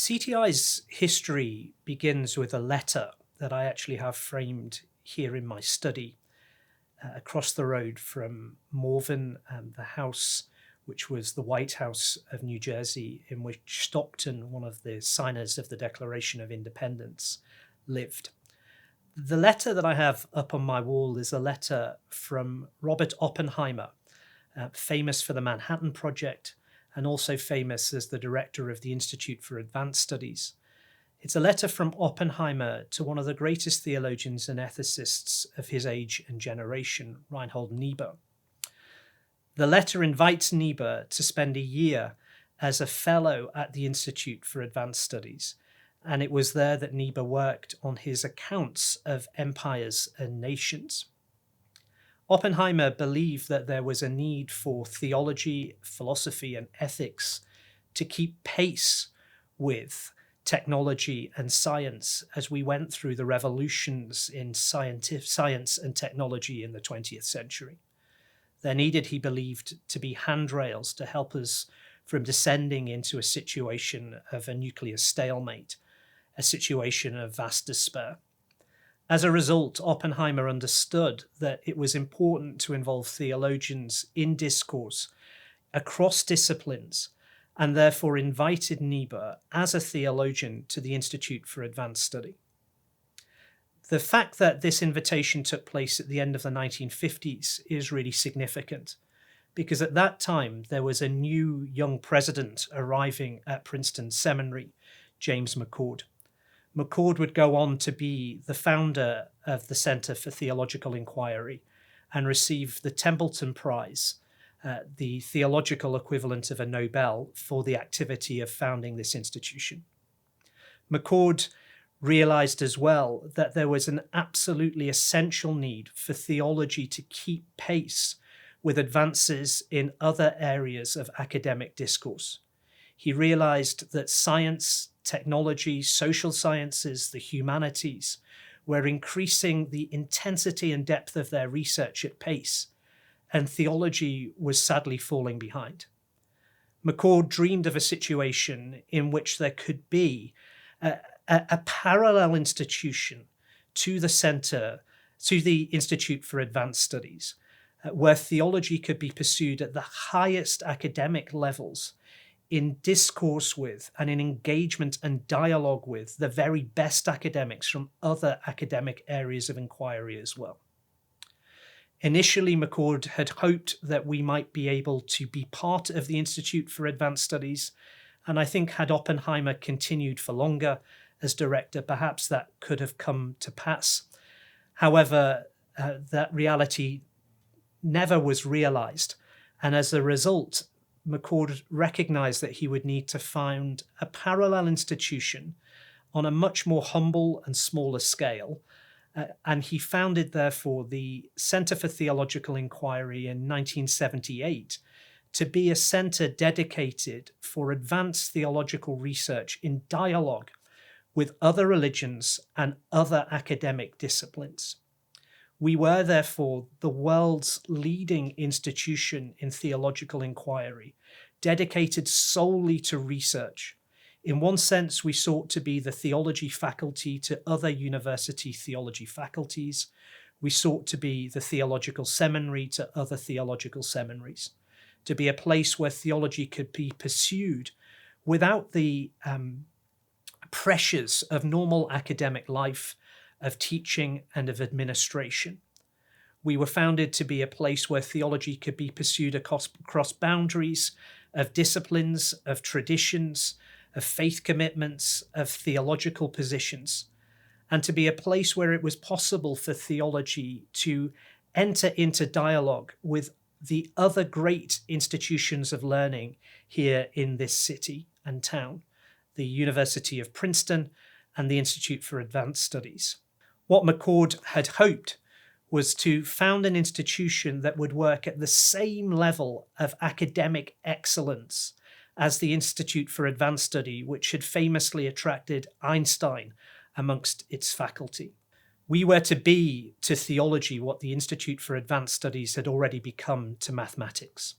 CTI's history begins with a letter that I actually have framed here in my study across the road from Morven and the house, which was the White House of New Jersey, in which Stockton, one of the signers of the Declaration of Independence, lived. The letter that I have up on my wall is a letter from Robert Oppenheimer, famous for the Manhattan Project and also famous as the director of the Institute for Advanced Studies. It's a letter from Oppenheimer to one of the greatest theologians and ethicists of his age and generation, Reinhold Niebuhr. The letter invites Niebuhr to spend a year as a fellow at the Institute for Advanced Studies, and it was there that Niebuhr worked on his accounts of empires and nations. Oppenheimer believed that there was a need for theology, philosophy, and ethics to keep pace with technology and science as we went through the revolutions in science and technology in the 20th century. There needed, he believed, to be handrails to help us from descending into a situation of a nuclear stalemate, a situation of vast despair. As a result, Oppenheimer understood that it was important to involve theologians in discourse across disciplines, and therefore invited Niebuhr as a theologian to the Institute for Advanced Study. The fact that this invitation took place at the end of the 1950s is really significant, because at that time there was a new young president arriving at Princeton Seminary, James McCord. McCord would go on to be the founder of the Center for Theological Inquiry and receive the Templeton Prize, the theological equivalent of a Nobel, for the activity of founding this institution. McCord realized as well that there was an absolutely essential need for theology to keep pace with advances in other areas of academic discourse. He realized that science, technology, social sciences, the humanities were increasing the intensity and depth of their research at pace, and theology was sadly falling behind. McCord dreamed of a situation in which there could be a parallel institution to the center, to the Institute for Advanced Studies, where theology could be pursued at the highest academic levels in discourse with and in engagement and dialogue with the very best academics from other academic areas of inquiry as well. Initially, McCord had hoped that we might be able to be part of the Institute for Advanced Studies, and I think had Oppenheimer continued for longer as director, perhaps that could have come to pass. However, that reality never was realized, and as a result, McCord recognized that he would need to found a parallel institution on a much more humble and smaller scale, and he founded, therefore, the Center for Theological Inquiry in 1978 to be a center dedicated for advanced theological research in dialogue with other religions and other academic disciplines. We were, therefore, the world's leading institution in theological inquiry, dedicated solely to research. In one sense, we sought to be the theology faculty to other university theology faculties. We sought to be the theological seminary to other theological seminaries, to be a place where theology could be pursued without the pressures of normal academic life, of teaching and of administration. We were founded to be a place where theology could be pursued across boundaries of disciplines, of traditions, of faith commitments, of theological positions, and to be a place where it was possible for theology to enter into dialogue with the other great institutions of learning here in this city and town, the University of Princeton and the Institute for Advanced Studies. What McCord had hoped was to found an institution that would work at the same level of academic excellence as the Institute for Advanced Study, which had famously attracted Einstein amongst its faculty. We were to be to theology what the Institute for Advanced Studies had already become to mathematics.